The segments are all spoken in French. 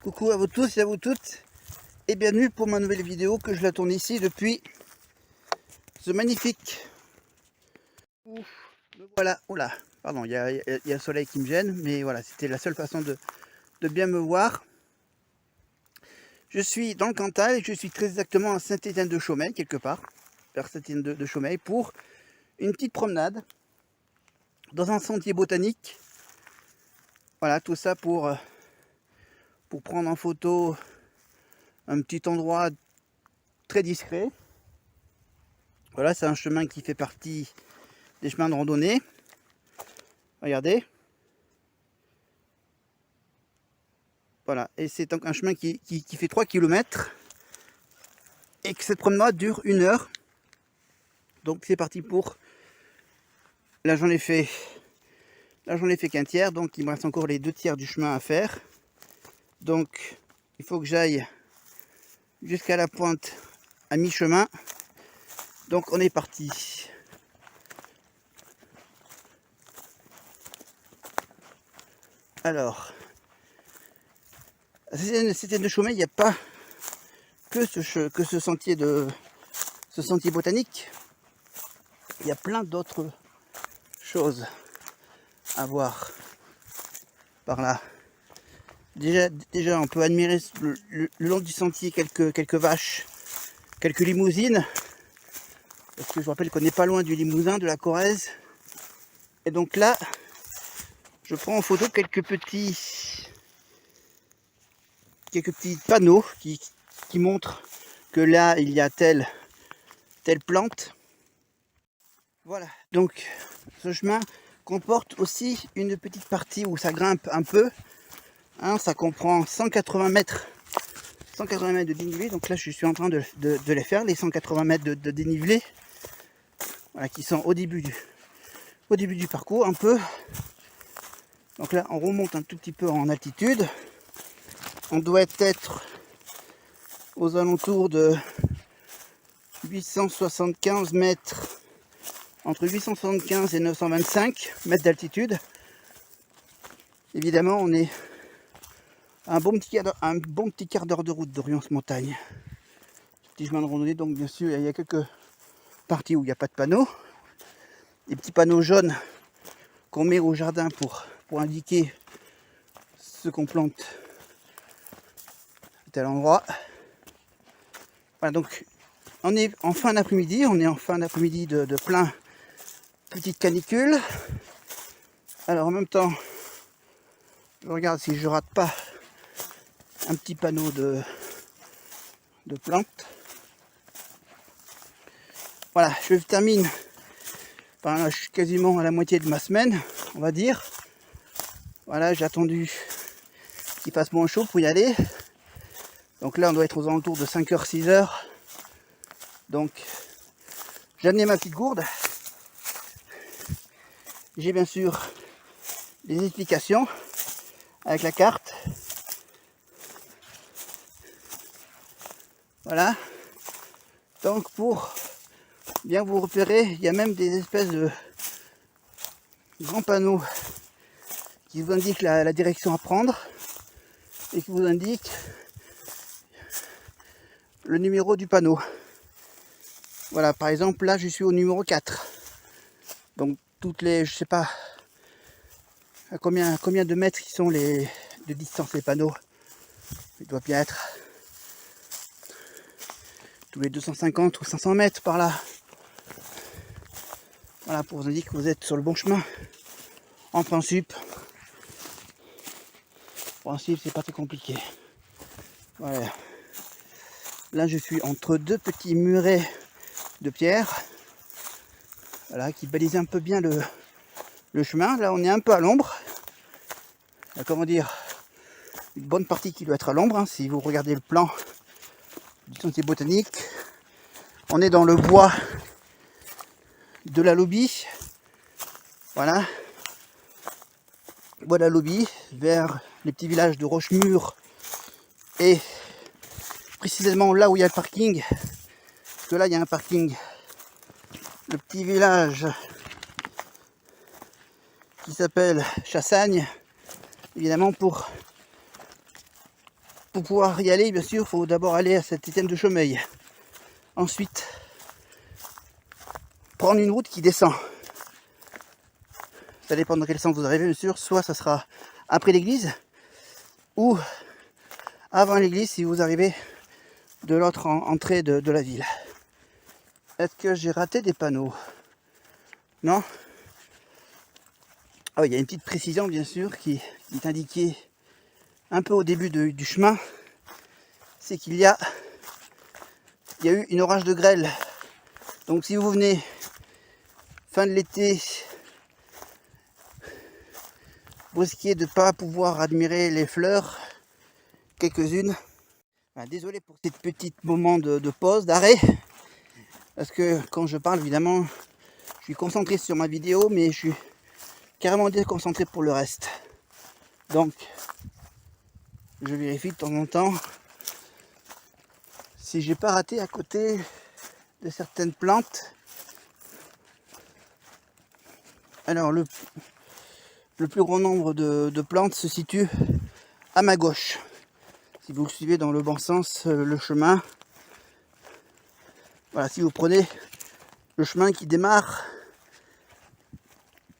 Coucou à vous tous et à vous toutes et bienvenue pour ma nouvelle vidéo que je la tourne ici depuis ce magnifique. Voilà, oula, pardon, il y a le soleil qui me gêne, mais voilà, c'était la seule façon de bien me voir. Je suis dans le Cantal et je suis très exactement à Saint-Étienne-de-Chaumeil, quelque part, vers Saint-Étienne-de-Chaumeil, pour une petite promenade dans un sentier botanique. Voilà, tout ça pour prendre en photo un petit endroit très discret. Voilà, c'est un chemin qui fait partie des chemins de randonnée. Regardez. Voilà, et c'est donc un chemin qui fait 3 km et que cette promenade dure 1 heure. Donc c'est parti pour... Là j'en ai fait qu'un tiers, donc il me reste encore les 2 tiers du chemin à faire. Donc il faut que j'aille jusqu'à la pointe à mi-chemin. Donc on est parti. Alors, à Saint-Étienne-de-Chaumeil, il n'y a pas que ce sentier botanique. Il y a plein d'autres choses à voir par là. Déjà on peut admirer le long du sentier quelques vaches, quelques limousines. Parce que je vous rappelle qu'on n'est pas loin du Limousin, de la Corrèze. Et donc là, je prends en photo quelques petits panneaux qui montrent que là il y a telle plante. Voilà, donc ce chemin comporte aussi une petite partie où ça grimpe un peu. Hein, ça comprend 180 mètres de dénivelé. Donc là je suis en train de les faire, les 180 mètres de dénivelé. Voilà, qui sont au début du parcours un peu. Donc là on remonte un tout petit peu en altitude. On doit être aux alentours de 875 mètres, entre 875 et 925 mètres d'altitude. Évidemment on est à un bon petit quart d'heure de route d'Orion-Montagne. Petit chemin de randonnée, donc bien sûr il y a quelques parties où il n'y a pas de panneaux. Des petits panneaux jaunes qu'on met au jardin pour indiquer ce qu'on plante à tel endroit. Voilà, donc on est en fin d'après-midi, de plein petite canicule. Alors en même temps, je regarde si je rate pas un petit panneau de plantes. Voilà, je termine. Enfin, là, je suis quasiment à la moitié de ma semaine, on va dire. Voilà, j'ai attendu qu'il fasse moins chaud pour y aller. Donc là, on doit être aux alentours de 5h, 6h. Donc, j'ai amené ma petite gourde. J'ai bien sûr les explications avec la carte. Voilà. Donc, pour bien vous repérer, il y a même des espèces de grands panneaux qui vous indiquent la direction à prendre et qui vous indiquent le numéro du panneau. Voilà, par exemple, là je suis au numéro 4. Donc toutes les, je sais pas à combien de mètres ils sont de distance les panneaux. Il doit bien être tous les 250 ou 500 mètres par là. Voilà, pour vous indiquer que vous êtes sur le bon chemin. En principe, c'est pas très compliqué. Voilà. Là je suis entre deux petits murets de pierre. Voilà, qui balisent un peu bien le chemin. Là on est un peu à l'ombre. Comment dire, une bonne partie qui doit être à l'ombre, hein, si vous regardez le plan du sentier botanique. On est dans le bois de la Lobie. Voilà. Bois de la Lobie, vers les petits villages de Rochemur et précisément là où il y a le parking. Parce que là il y a un parking. Le petit village qui s'appelle Chassagne, évidemment pour pour pouvoir y aller, bien sûr, il faut d'abord aller à Saint-Étienne-de-Chemeil. Ensuite, prendre une route qui descend. Ça dépend dans quel sens vous arrivez, bien sûr. Soit ça sera après l'église, ou avant l'église si vous arrivez de l'autre entrée de la ville. Est-ce que j'ai raté des panneaux? Non? Ah oui, il y a une petite précision, bien sûr, qui est indiquée un peu au début du chemin. C'est qu'il y a eu une orage de grêle. Donc si vous venez fin de l'été, vous risquez de ne pas pouvoir admirer les fleurs, quelques-unes. Enfin, désolé pour ces petits moments de pause, d'arrêt. Parce que quand je parle, évidemment, je suis concentré sur ma vidéo, mais je suis carrément déconcentré pour le reste. Donc, je vérifie de temps en temps si j'ai pas raté à côté de certaines plantes. Alors, le plus grand nombre de plantes se situe à ma gauche. Si vous suivez dans le bon sens le chemin, voilà, si vous prenez le chemin qui démarre,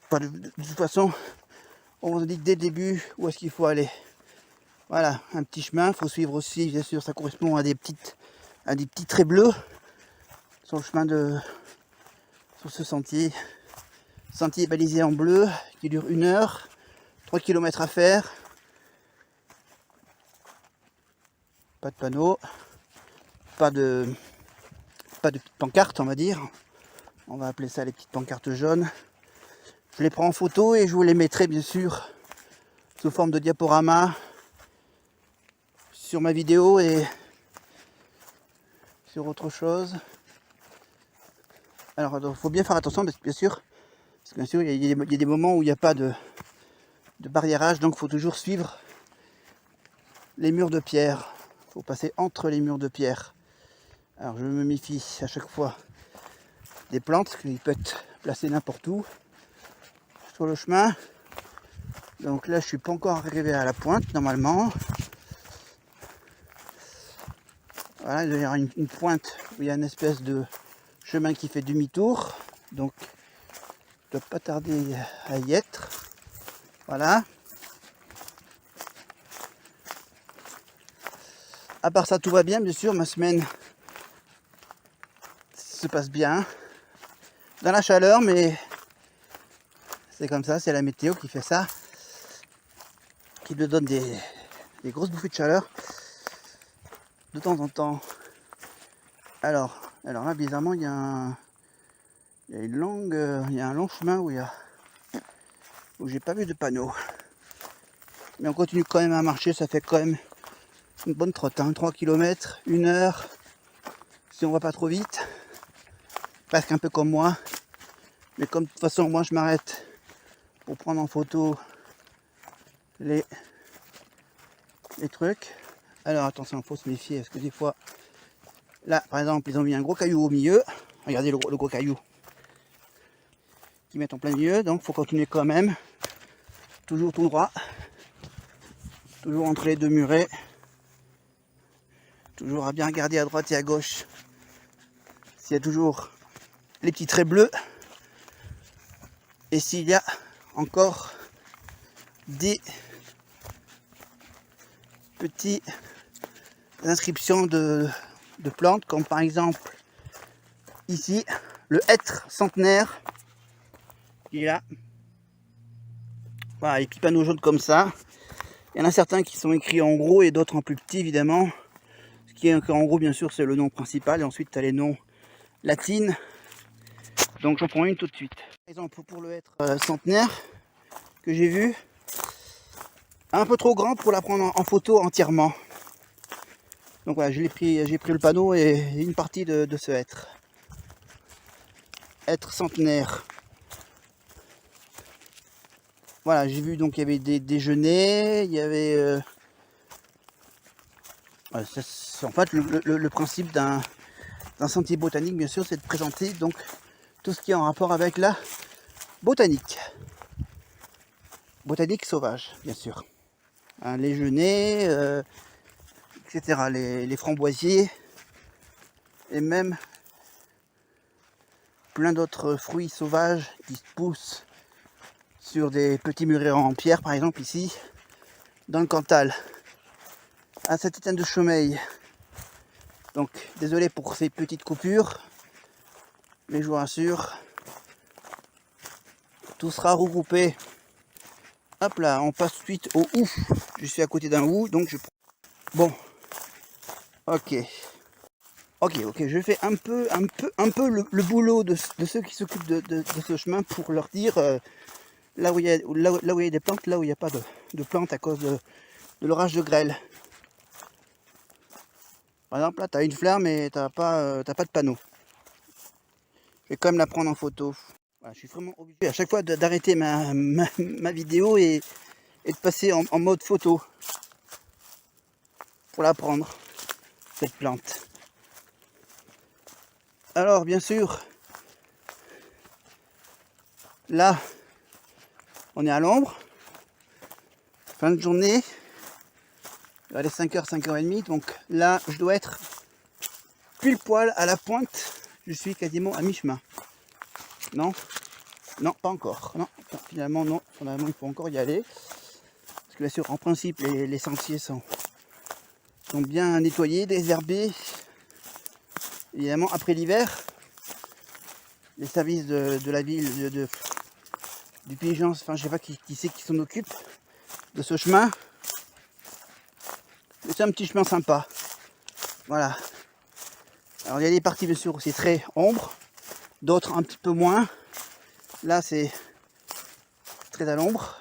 enfin, de toute façon, on vous indique dès le début où est-ce qu'il faut aller. Voilà, un petit chemin, il faut suivre aussi, bien sûr, ça correspond à des petits traits bleus sur le chemin sur ce sentier. Sentier balisé en bleu qui dure 1 heure, 3 km à faire. Pas de panneau, pas de petites pancartes, on va dire. On va appeler ça les petites pancartes jaunes. Je les prends en photo et je vous les mettrai bien sûr sous forme de diaporama sur ma vidéo et sur autre chose. Alors il faut bien faire attention bien sûr, parce que bien sûr il y a des moments où il n'y a pas de barriérage, donc il faut toujours suivre les murs de pierre. Il faut passer entre les murs de pierre. Alors je me méfie à chaque fois des plantes, parce qu'il peut être placé n'importe où sur le chemin. Donc là je suis pas encore arrivé à la pointe normalement. Voilà, il doit y avoir une pointe où il y a une espèce de chemin qui fait demi-tour. Donc je ne dois pas tarder à y être. Voilà. À part ça, tout va bien, bien sûr. Ma semaine se passe bien. Dans la chaleur, mais c'est comme ça, c'est la météo qui fait ça. Qui me donne des grosses bouffées de chaleur. De temps en temps. Alors là, bizarrement, il y a un long chemin où j'ai pas vu de panneau. Mais on continue quand même à marcher, ça fait quand même une bonne trotte, 3 km, 1 heure, si on va pas trop vite, presque un peu comme moi, mais comme de toute façon moi je m'arrête pour prendre en photo les trucs. Alors attention, il faut se méfier, parce que des fois, là par exemple ils ont mis un gros caillou au milieu, regardez le gros caillou qu'ils mettent en plein milieu, donc il faut continuer quand même, toujours tout droit, toujours entre les deux murets. Toujours à bien regarder à droite et à gauche s'il y a toujours les petits traits bleus et s'il y a encore des petites inscriptions de plantes, comme par exemple ici le hêtre centenaire qui est là. Voilà, les petits panneaux jaunes comme ça. Il y en a certains qui sont écrits en gros et d'autres en plus petit évidemment. Ce qui est en gros bien sûr c'est le nom principal et ensuite tu as les noms latines. Donc j'en prends une tout de suite. Par exemple pour le hêtre centenaire que j'ai vu, un peu trop grand pour la prendre en photo entièrement. Donc voilà, j'ai pris le panneau et une partie de ce hêtre. Hêtre centenaire. Voilà, j'ai vu donc il y avait des déjeuners, il y avait... en fait le principe d'un sentier botanique bien sûr c'est de présenter donc tout ce qui est en rapport avec la botanique. Botanique sauvage bien sûr. Un déjeuner, etc. Les framboisiers et même plein d'autres fruits sauvages qui poussent sur des petits murets en pierre, par exemple ici, dans le Cantal, à Saint-Étienne-de-Chaumeil. Donc désolé pour ces petites coupures, mais je vous rassure, tout sera regroupé. Hop là, on passe tout de suite au hou. Je suis à côté d'un hou, donc je... Bon, ok, je fais un peu le boulot de ceux qui s'occupent de ce chemin pour leur dire là où il y a des plantes, là où il n'y a pas de plantes à cause de l'orage de grêle. Par exemple, là, tu as une fleur, mais tu n'as pas de panneau. Je vais quand même la prendre en photo. Voilà, je suis vraiment obligé à chaque fois d'arrêter ma vidéo et de passer en mode photo pour la prendre, cette plante. Alors, bien sûr, là, on est à l'ombre. Fin de journée. Il va aller 5h, 5h30. Donc là, je dois être pile poil à la pointe. Je suis quasiment à mi-chemin. Non, pas encore. Non, finalement, non. Finalement, il faut encore y aller. Parce que bien sûr, en principe, les sentiers sont bien nettoyés, désherbés. Évidemment, après l'hiver, les services de la ville, du Pigeance, enfin, je sais pas qui c'est qui s'en occupe de ce chemin. Mais c'est un petit chemin sympa. Voilà. Alors, il y a des parties, bien sûr, où c'est très ombre. D'autres, un petit peu moins. Là, c'est très à l'ombre.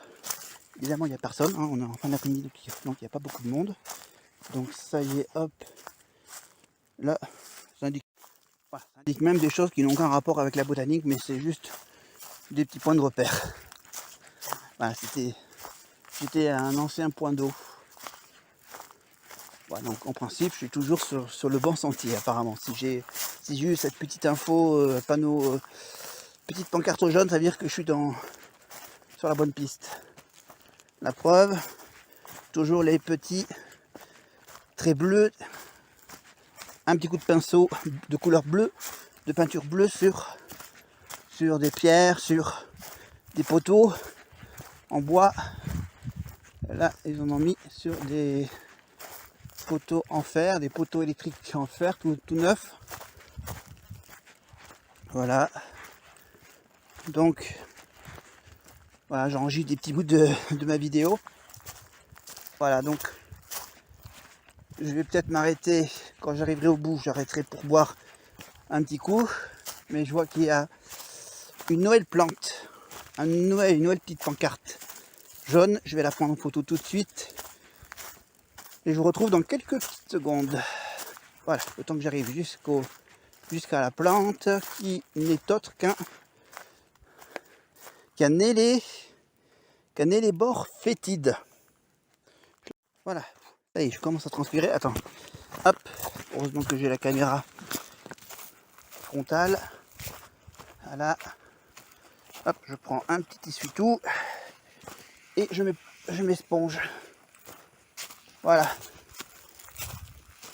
Évidemment, il n'y a personne. Hein. On est en fin d'après-midi, donc il n'y a pas beaucoup de monde. Donc, ça y est, hop. Là, ça indique même des choses qui n'ont aucun rapport avec la botanique, mais c'est juste des petits points de repère. Voilà, c'était un ancien point d'eau. Voilà, donc en principe, je suis toujours sur le bon sentier, apparemment. Si j'ai eu cette petite info, panneau, petite pancarte jaune, ça veut dire que je suis sur la bonne piste. La preuve, toujours les petits traits bleus, un petit coup de pinceau de couleur bleue, de peinture bleue sur des pierres, sur des poteaux en bois. Là, ils en ont mis sur des poteaux en fer, des poteaux électriques en fer, tout neuf. Voilà. Donc, voilà, j'enregistre des petits bouts de ma vidéo. Voilà, donc, je vais peut-être m'arrêter quand j'arriverai au bout. J'arrêterai pour boire un petit coup. Mais je vois qu'il y a une nouvelle plante, une nouvelle petite pancarte jaune. Je vais la prendre en photo tout de suite. Et je vous retrouve dans quelques petites secondes. Voilà, le temps que j'arrive jusqu'à la plante qui n'est autre qu'un Canélébore fétide. Voilà, ça y est, je commence à transpirer. Attends, hop, heureusement que j'ai la caméra frontale. Voilà, hop, je prends un petit essuie-tout et je m'esponge. Voilà.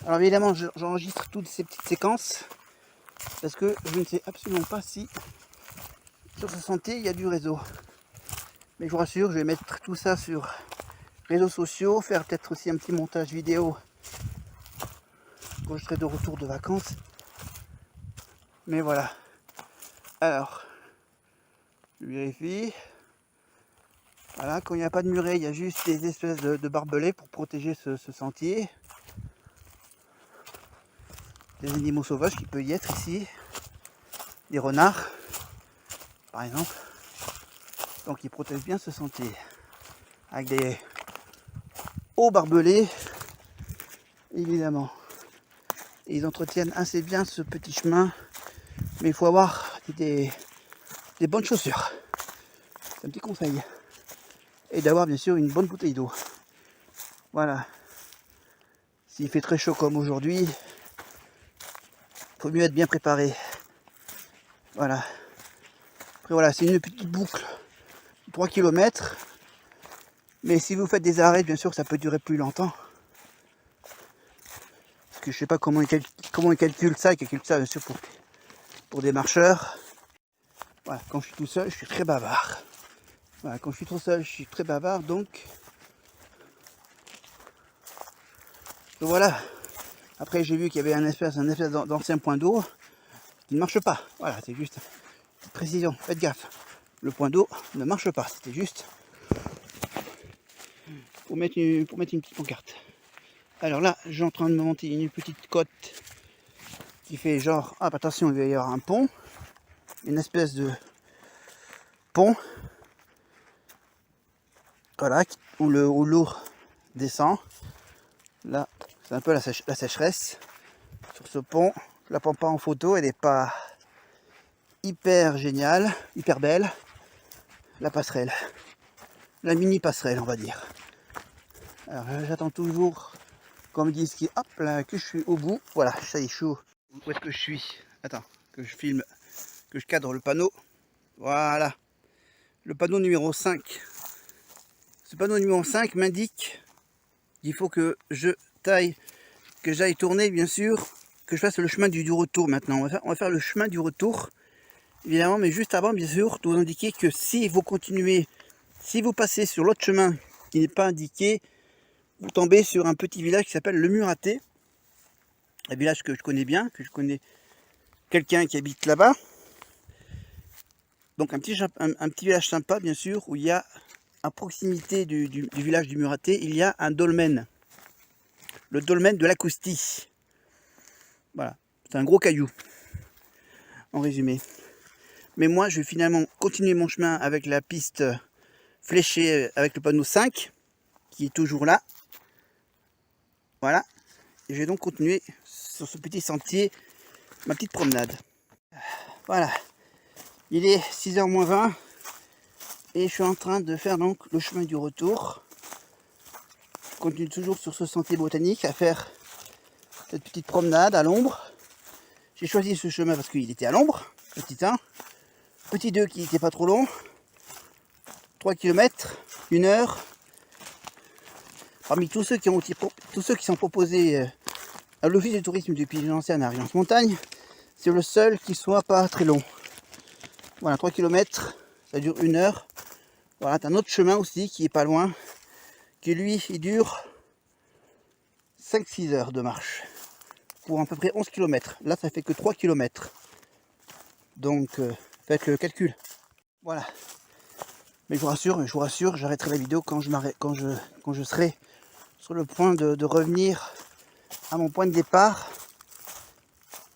Alors évidemment, j'enregistre toutes ces petites séquences parce que je ne sais absolument pas si sur ce sentier il y a du réseau. Mais je vous rassure, je vais mettre tout ça sur réseaux sociaux, faire peut-être aussi un petit montage vidéo quand je serai de retour de vacances. Mais voilà. Alors, je vérifie. Voilà, quand il n'y a pas de muret, il y a juste des espèces de barbelés pour protéger ce sentier. Des animaux sauvages qui peuvent y être ici. Des renards, par exemple. Donc ils protègent bien ce sentier. Avec des hauts barbelés, évidemment. Et ils entretiennent assez bien ce petit chemin. Mais il faut avoir des bonnes chaussures. C'est un petit conseil. Et d'avoir bien sûr une bonne bouteille d'eau. Voilà. S'il fait très chaud comme aujourd'hui, il faut mieux être bien préparé. Voilà. Après voilà, c'est une petite boucle. 3 km. Mais si vous faites des arrêts, bien sûr, ça peut durer plus longtemps. que je sais pas comment ils calculent ça. Ils calculent ça bien sûr pour des marcheurs. Voilà, quand je suis tout seul, je suis très bavard. Voilà, quand je suis trop seul, je suis très bavard, donc voilà. Après, j'ai vu qu'il y avait un espèce d'ancien point d'eau qui ne marche pas. Voilà, c'est juste une précision. Faites gaffe. Le point d'eau ne marche pas. C'était juste pour mettre une petite pancarte. Alors là, j'ai en train de me monter une petite côte qui fait genre, ah attention, il va y avoir un pont, une espèce de pont, voilà, où l'eau descend. Là, c'est un peu la sécheresse sur ce pont. Je la prends pas en photo, elle n'est pas hyper géniale, hyper belle. La passerelle, la mini passerelle, on va dire. Alors j'attends toujours qu'on me dise hop là, que je suis au bout. Voilà, ça y est, je suis où est-ce que je suis? Attends, que je filme, que je cadre le panneau. Voilà, le panneau numéro 5. Ce panneau numéro 5 m'indique qu'il faut que j'aille tourner, bien sûr, que je fasse le chemin du retour maintenant. On va faire le chemin du retour, évidemment, mais juste avant, bien sûr, de vous indiquer que si vous continuez, si vous passez sur l'autre chemin qui n'est pas indiqué, vous tombez sur un petit village qui s'appelle le Muraté, un village que je connais bien, que je connais quelqu'un qui habite là-bas. Donc un petit village sympa, bien sûr, où il y a, à proximité du village du Muraté, il y a un dolmen. Le dolmen de l'Acoustie. Voilà, c'est un gros caillou, en résumé. Mais moi, je vais finalement continuer mon chemin avec la piste fléchée avec le panneau 5, qui est toujours là. Voilà. Et je vais donc continuer sur ce petit sentier, ma petite promenade. Voilà. Il est 6h moins 20 et je suis en train de faire donc le chemin du retour. Je continue toujours sur ce sentier botanique à faire cette petite promenade à l'ombre. J'ai choisi ce chemin parce qu'il était à l'ombre, petit 1. Petit 2 qui n'était pas trop long. 3 km, 1 heure. Parmi tous ceux qui sont proposés à l'office du tourisme du Piémont-Ancienne à Riance-Montagne, c'est le seul qui soit pas très long. Voilà, 3 km, ça dure 1 heure. Voilà, t'as un autre chemin aussi qui est pas loin, qui lui, il dure 5-6 heures de marche pour à peu près 11 km. Là, ça fait que 3 km. Donc, faites le calcul. Voilà. Mais je vous rassure, j'arrêterai la vidéo quand je serai sur le point de revenir à mon point de départ.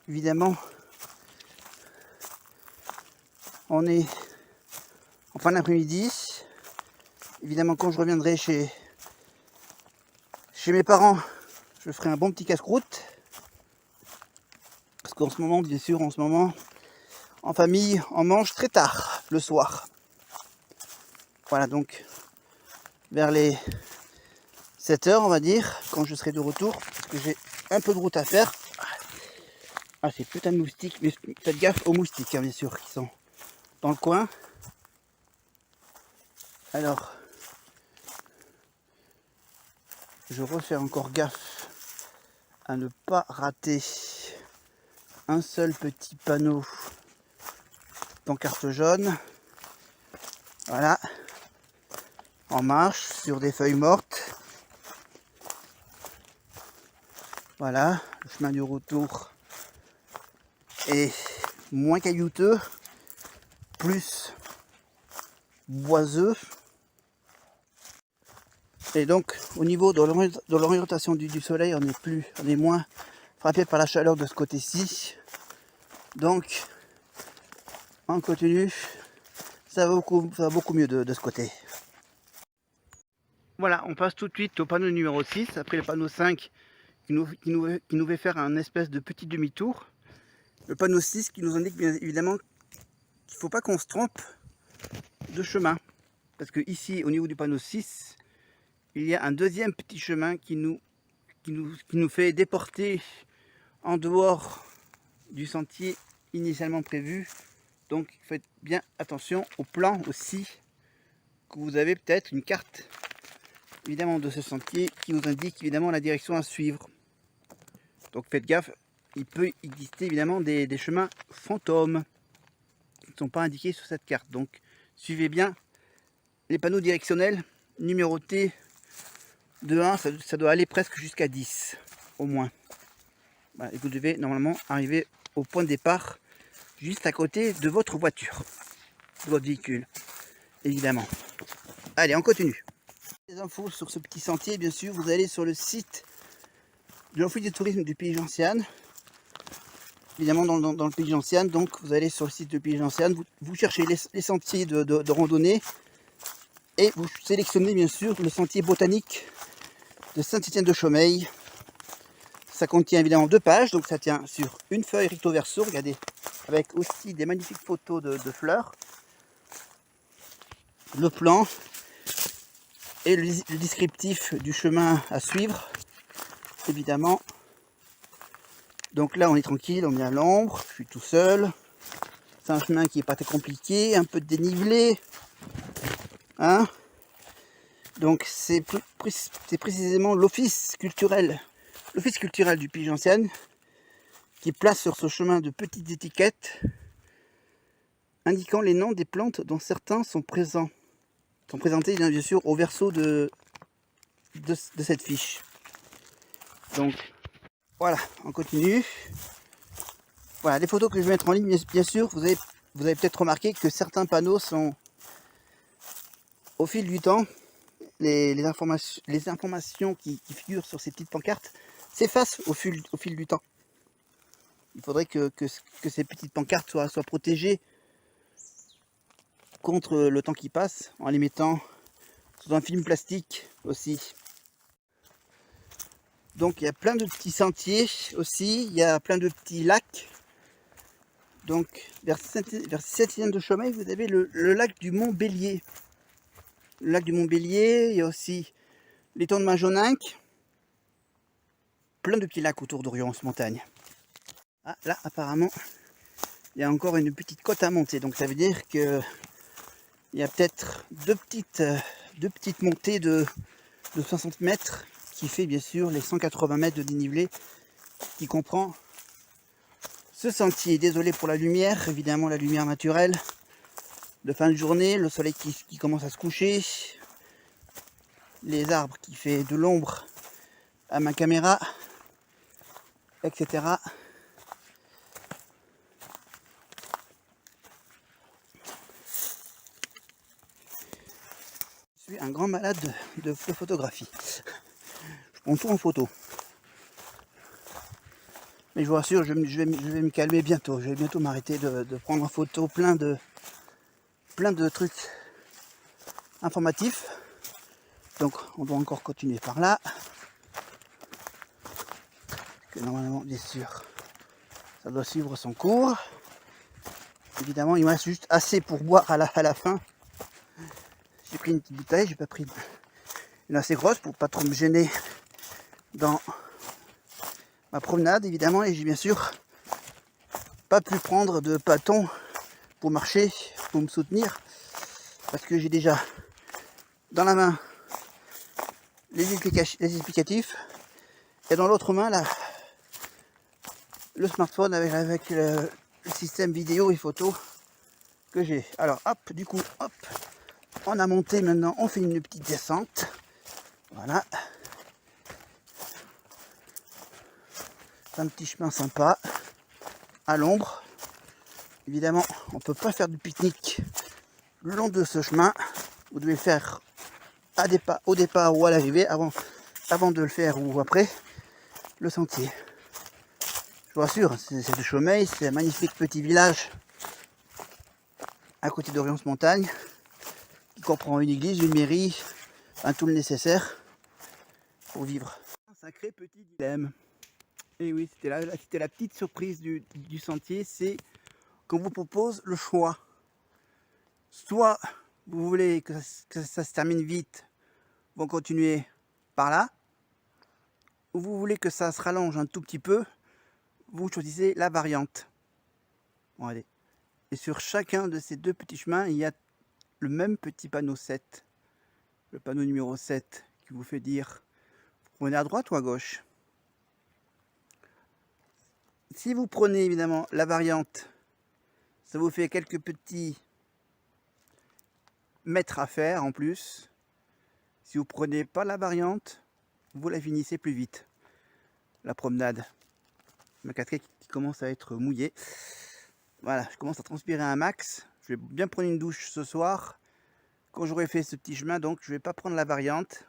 Évidemment, on est en fin d'après-midi. Évidemment, quand je reviendrai chez mes parents, je ferai un bon petit casse-croûte. Parce qu'en ce moment, bien sûr, en famille, on mange très tard, le soir. Voilà, donc, vers les 7 heures, on va dire, quand je serai de retour, parce que j'ai un peu de route à faire. Ah, c'est putain de moustiques, mais faites gaffe aux moustiques, hein, bien sûr, qui sont dans le coin. Alors, je refais encore gaffe à ne pas rater un seul petit panneau pancarte jaune. Voilà, en marche sur des feuilles mortes. Voilà, le chemin du retour est moins caillouteux, plus boiseux. Et donc au niveau de l'orientation du soleil, on est moins frappé par la chaleur de ce côté-ci. Donc on continue, ça va beaucoup mieux de ce côté. Voilà, on passe tout de suite au panneau numéro 6, après le panneau 5 qui nous fait faire un espèce de petit demi-tour. Le panneau 6 qui nous indique bien évidemment qu'il ne faut pas qu'on se trompe de chemin. Parce que ici, au niveau du panneau 6, il y a un deuxième petit chemin qui nous fait déporter en dehors du sentier initialement prévu. Donc faites bien attention au plan aussi, que vous avez peut-être une carte évidemment de ce sentier qui vous indique évidemment la direction à suivre. Donc faites gaffe, il peut exister évidemment des chemins fantômes qui ne sont pas indiqués sur cette carte. Donc suivez bien les panneaux directionnels numérotés de 1, ça doit aller presque jusqu'à 10 au moins. Voilà, et vous devez normalement arriver au point de départ juste à côté de votre voiture, de votre véhicule, évidemment. Allez, on continue. Les infos sur ce petit sentier, bien sûr, vous allez sur le site de l'Office du tourisme du Pays Gentiane. Évidemment, dans le Pays Gentiane, donc vous allez sur le site du Pays Gentiane, vous cherchez les sentiers de randonnée et vous sélectionnez bien sûr le sentier botanique de Saint-Étienne-de-Chaumeil. Ça contient évidemment 2 pages, donc ça tient sur une feuille recto verso, regardez, avec aussi des magnifiques photos de fleurs, le plan et le descriptif du chemin à suivre, évidemment. Donc là on est tranquille, on est à l'ombre, je suis tout seul. C'est un chemin qui n'est pas très compliqué, un peu de dénivelé. Hein, donc c'est précisément l'office culturel du Pays Gentiane qui place sur ce chemin de petites étiquettes indiquant les noms des plantes dont certains sont présentés bien sûr au verso de cette fiche. Donc voilà, on continue. Voilà, les photos que je vais mettre en ligne, bien sûr, vous avez peut-être remarqué que certains panneaux sont, au fil du temps, les informations qui figurent sur ces petites pancartes s'effacent au fil du temps. Il faudrait que ces petites pancartes soient protégées contre le temps qui passe, en les mettant sous un film plastique aussi. Donc il y a plein de petits sentiers aussi, il y a plein de petits lacs. Donc vers Saint-Étienne-de-Chaumeil, vous avez le lac du Mont-Bélier. Le lac du Mont-Bélier, il y a aussi l'étang de Majoninque. Plein de petits lacs autour d'Orion-Montagne. Ah, là apparemment, il y a encore une petite côte à monter. Donc ça veut dire que il y a peut-être deux petites montées de 60 mètres qui fait bien sûr les 180 mètres de dénivelé qui comprend ce sentier. Désolé pour la lumière, évidemment la lumière naturelle de fin de journée, le soleil qui commence à se coucher, les arbres qui fait de l'ombre à ma caméra, etc. Je suis un grand malade de photographie. Je prends tout en photo. Mais je vous rassure, je vais me calmer bientôt. Je vais bientôt m'arrêter de prendre en photo plein de trucs informatifs. Donc on doit encore continuer par là. Que normalement, bien sûr, ça doit suivre son cours. Évidemment, il me reste juste assez pour boire à la fin. J'ai pris une petite bouteille, j'ai pas pris une assez grosse pour pas trop me gêner dans ma promenade, évidemment. Et j'ai bien sûr pas pu prendre de bâton pour marcher, pour me soutenir, parce que j'ai déjà dans la main les explicatifs et dans l'autre main là, le smartphone avec le système vidéo et photo que j'ai. Alors hop, du coup, hop, on a monté maintenant, on fait une petite descente. Voilà. C'est un petit chemin sympa, à l'ombre. Évidemment, on ne peut pas faire du pique-nique le long de ce chemin. Vous devez le faire au départ ou à l'arrivée, avant de le faire ou après le sentier. Je vous rassure, c'est de Chaumeil, c'est un magnifique petit village à côté d'Orion-Montagne qui comprend une église, une mairie, tout le nécessaire pour vivre. Un sacré petit dilemme. Et oui, c'était la petite surprise du sentier, c'est qu'on vous propose le choix. Soit vous voulez que ça se termine vite, vous continuez par là, ou vous voulez que ça se rallonge un tout petit peu, vous choisissez la variante. Bon, allez. Et sur chacun de ces deux petits chemins, il y a le même petit panneau 7. Le panneau numéro 7 qui vous fait dire, vous prenez à droite ou à gauche. Si vous prenez évidemment la variante, ça vous fait quelques petits mètres à faire en plus. Si vous prenez pas la variante, vous la finissez plus vite. La promenade. Ma casquette qui commence à être mouillée. Voilà, je commence à transpirer un max. Je vais bien prendre une douche ce soir. Quand j'aurai fait ce petit chemin, donc je vais pas prendre la variante.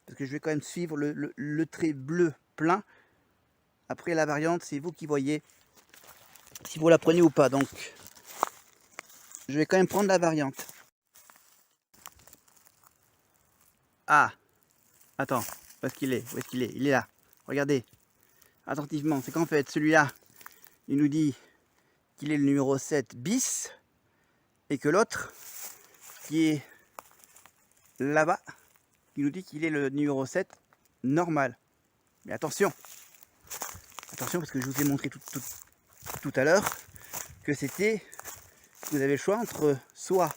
Parce que je vais quand même suivre le trait bleu plein. Après la variante, c'est vous qui voyez si vous la prenez ou pas. Donc je vais quand même prendre la variante. Ah, attends, où est-ce qu'il est? Où est-ce qu'il est? Il est là. Regardez, attentivement. C'est qu'en fait, celui-là, il nous dit qu'il est le numéro 7 bis. Et que l'autre, qui est là-bas, il nous dit qu'il est le numéro 7 normal. Mais attention, attention parce que je vous ai montré tout à l'heure que c'était, vous avez le choix entre soit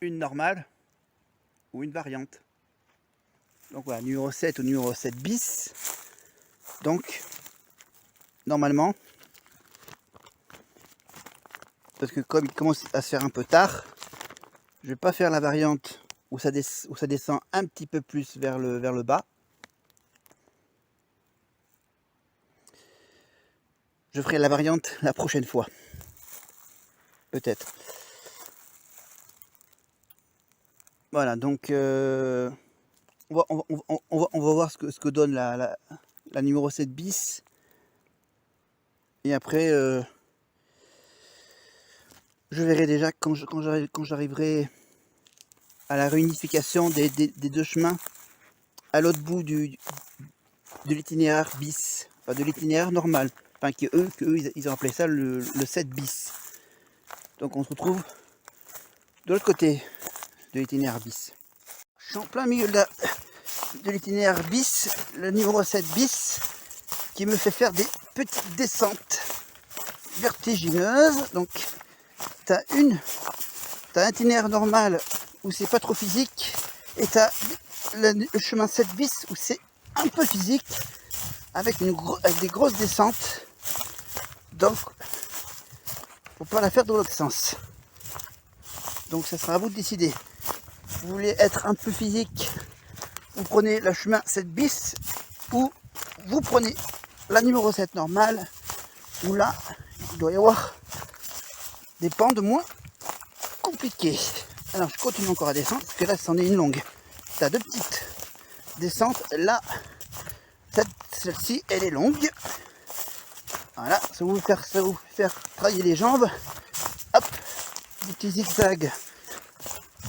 une normale ou une variante. Donc voilà, numéro 7 ou numéro 7 bis. Donc, normalement, parce que comme il commence à se faire un peu tard, je vais pas faire la variante où ça descend un petit peu plus vers le bas. Je ferai la variante la prochaine fois. Peut-être. Voilà, donc on va voir ce que donne la numéro 7 bis. Et après, je verrai déjà quand j'arriverai à la réunification des deux chemins à l'autre bout de l'itinéraire bis, enfin de l'itinéraire normal. Enfin, qu'eux ils ont appelé ça le 7 bis. Donc on se retrouve de l'autre côté de l'itinéraire bis. Je suis en plein milieu de l'itinéraire bis, le numéro 7 bis, qui me fait faire des petites descentes vertigineuses. Donc t'as un itinéraire normal où c'est pas trop physique, et t'as le chemin 7 bis où c'est un peu physique, avec des grosses descentes. Donc faut pas la faire dans l'autre sens. Donc ça sera à vous de décider. Vous voulez être un peu physique, vous prenez le chemin 7 bis, ou vous prenez la numéro 7 normale, où là il doit y avoir des pentes moins compliquées. Alors je continue encore à descendre, parce que là c'en est une longue. Tu as deux petites descentes. Là, celle-ci elle est longue. Voilà, ça va vous faire travailler les jambes. Hop, des petits zigzags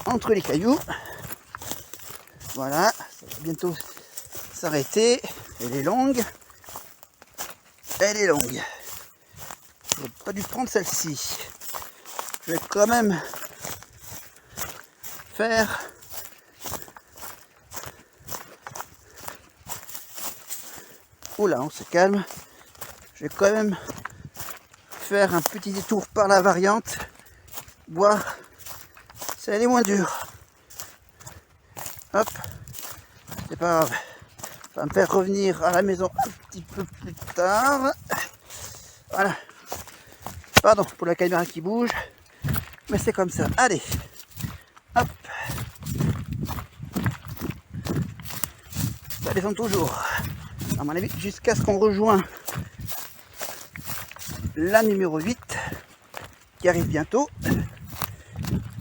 entre les cailloux. Voilà, ça va bientôt s'arrêter. Elle est longue. Elle est longue. J'aurais pas dû prendre celle-ci. Je vais quand même faire oula, on se calme. Je vais quand même faire un petit détour par la variante, voir si elle est moins dure. Hop, c'est pas grave. Ça va me faire revenir à la maison un petit peu plus tard. Voilà. Pardon pour la caméra qui bouge, mais c'est comme ça. Allez, hop. Ça descend toujours. À mon avis, jusqu'à ce qu'on rejoigne la numéro 8 qui arrive bientôt.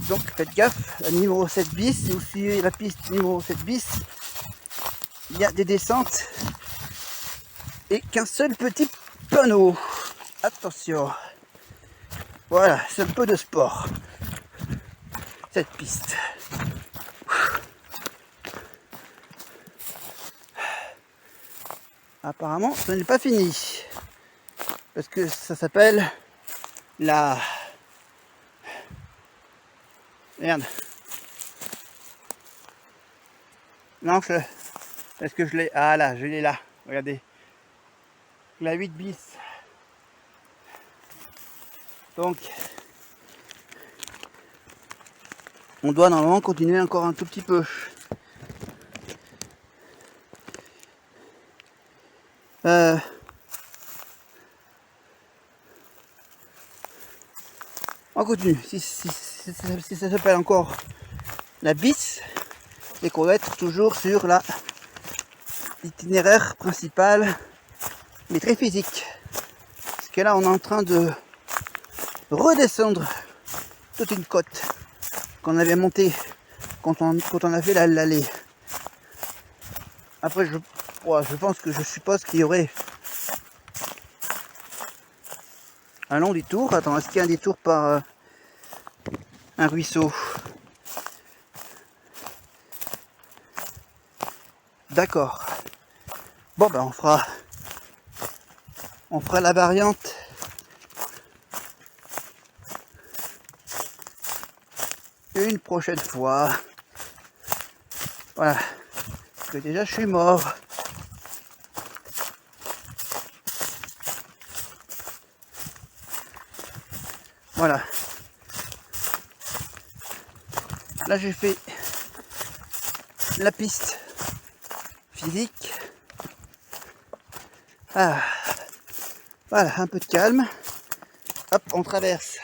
Donc faites gaffe, la numéro 7 bis, si vous suivez la piste numéro 7 bis, il y a des descentes et qu'un seul petit panneau. Attention. Voilà, c'est un peu de sport, cette piste. Apparemment, ce n'est pas fini. Parce que ça s'appelle la... Merde. Non, est-ce que je l'ai... Ah là, je l'ai là. Regardez. La 8 bis. Donc, on doit normalement continuer encore un tout petit peu. On continue. Si ça s'appelle encore la bis, c'est qu'on va être toujours sur l'itinéraire principal, mais très physique. Parce que là, on est en train de redescendre toute une côte qu'on avait montée quand on a fait l'allée. Après, je suppose qu'il y aurait un long détour. Attends, est-ce qu'il y a un détour par un ruisseau? D'accord. Bon, ben on fera la variante une prochaine fois. Voilà. Parce que déjà, je suis mort. Voilà. Là, j'ai fait la piste physique. Ah. Voilà, un peu de calme. Hop, on traverse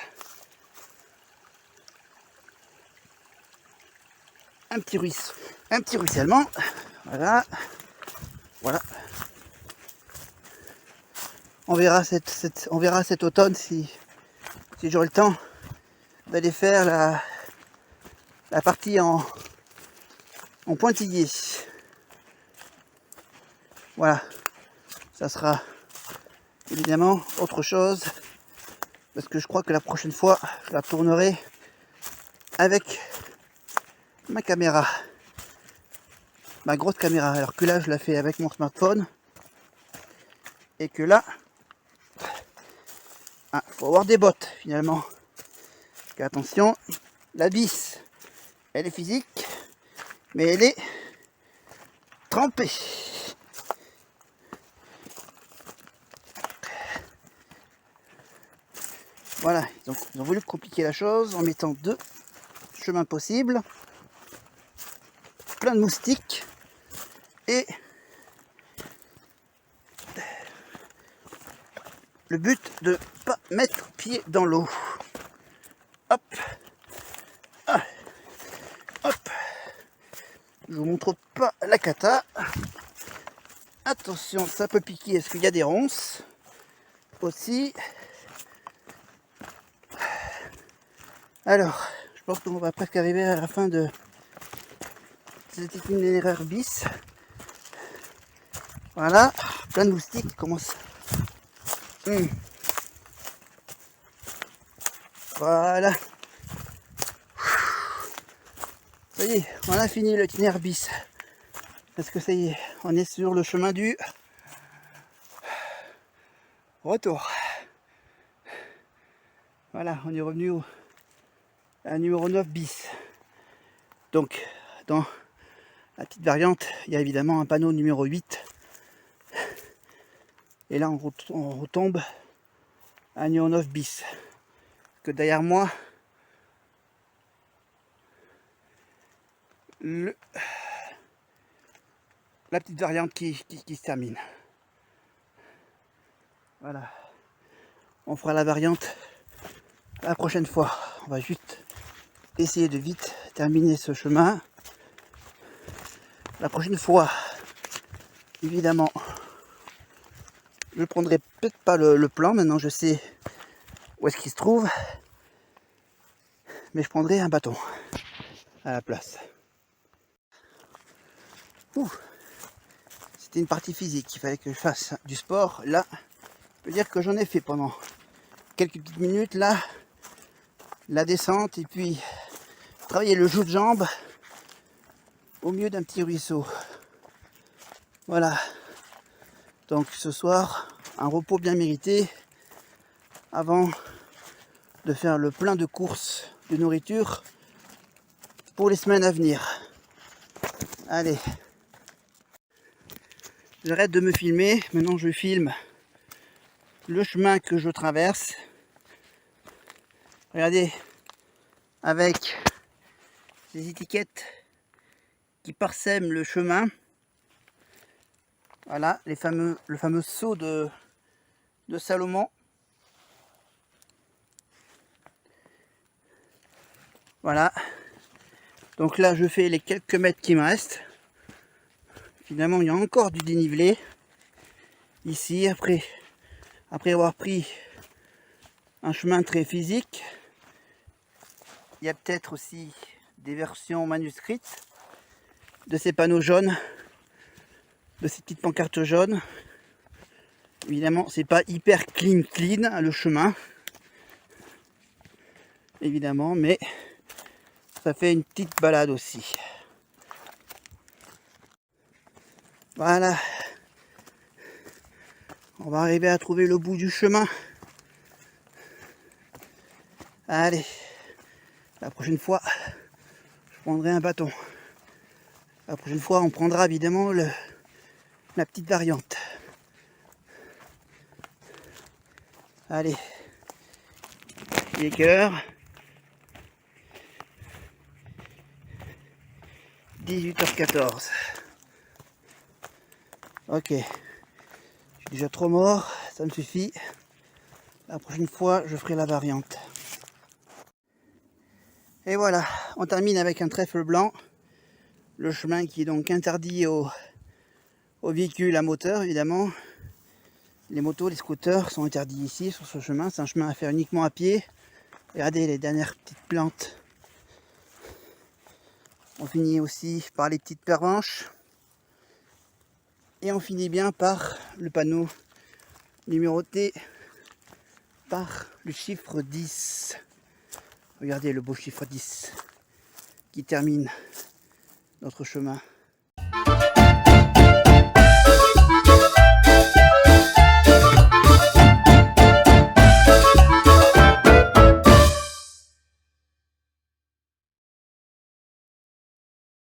un petit ruissellement. Voilà. Voilà. On verra cet automne si j'aurai le temps d'aller faire la partie en pointillé. Voilà. Ça sera évidemment autre chose. Parce que je crois que la prochaine fois, je la tournerai avec ma caméra. Ma grosse caméra. Alors que là, je la fais avec mon smartphone. Et que là, faut avoir des bottes finalement. Parce que, attention, la vis, elle est physique, mais elle est trempée. Voilà, donc ils ont voulu compliquer la chose en mettant 2 chemins possibles, plein de moustiques et le but de pas mettre pied dans l'eau. Hop, ah, hop. Je vous montre pas la cata. Attention, ça peut piquer. Est-ce qu'il y a des ronces aussi? Alors, je pense qu'on va presque arriver à la fin de cet itinéraire bis. Voilà, plein de moustiques qui commencent. Voilà. Ça y est, on a fini l'itinéraire bis. Parce que ça y est, on est sur le chemin du retour. Voilà, on est revenu à numéro 9 bis. Donc, dans la petite variante, il y a évidemment un panneau numéro 8. Et là, on retombe à numéro 9 bis. Que derrière moi, la petite variante qui se termine. Voilà. On fera la variante la prochaine fois. On va juste essayer de vite terminer ce chemin. La prochaine fois, évidemment, je prendrai peut-être pas le plan. Maintenant, je sais où est-ce qu'il se trouve. Mais je prendrai un bâton à la place. C'était une partie physique. Il fallait que je fasse du sport. Là, je peux dire que j'en ai fait pendant quelques petites minutes. Là, la descente et puis travailler le joue de jambe au milieu d'un petit ruisseau. Voilà. Donc ce soir, un repos bien mérité avant de faire le plein de courses de nourriture pour les semaines à venir. Allez. J'arrête de me filmer. Maintenant, je filme le chemin que je traverse. Regardez, avec ces étiquettes qui parsèment le chemin. Voilà, le fameux seau de Salomon. Voilà. Donc là, je fais les quelques mètres qui me restent. Finalement, il y a encore du dénivelé. Ici, après avoir pris un chemin très physique, il y a peut-être aussi des versions manuscrites de ces panneaux jaunes, de ces petites pancartes jaunes. Évidemment, c'est pas hyper clean le chemin, évidemment, mais ça fait une petite balade aussi. Voilà, on va arriver à trouver le bout du chemin. Allez, la prochaine fois, je prendrai un bâton. La prochaine fois, on prendra évidemment la petite variante. Allez, il est quelle heure? 18h14. Ok, je suis déjà trop mort, ça me suffit. La prochaine fois, je ferai la variante. Et voilà, on termine avec un trèfle blanc. Le chemin qui est donc interdit aux véhicules à moteur, évidemment. Les motos, les scooters sont interdits ici, sur ce chemin. C'est un chemin à faire uniquement à pied. Regardez les dernières petites plantes. On finit aussi par les petites pervenches. Et on finit bien par le panneau numéroté par le chiffre 10. Regardez le beau chiffre 10 qui termine notre chemin.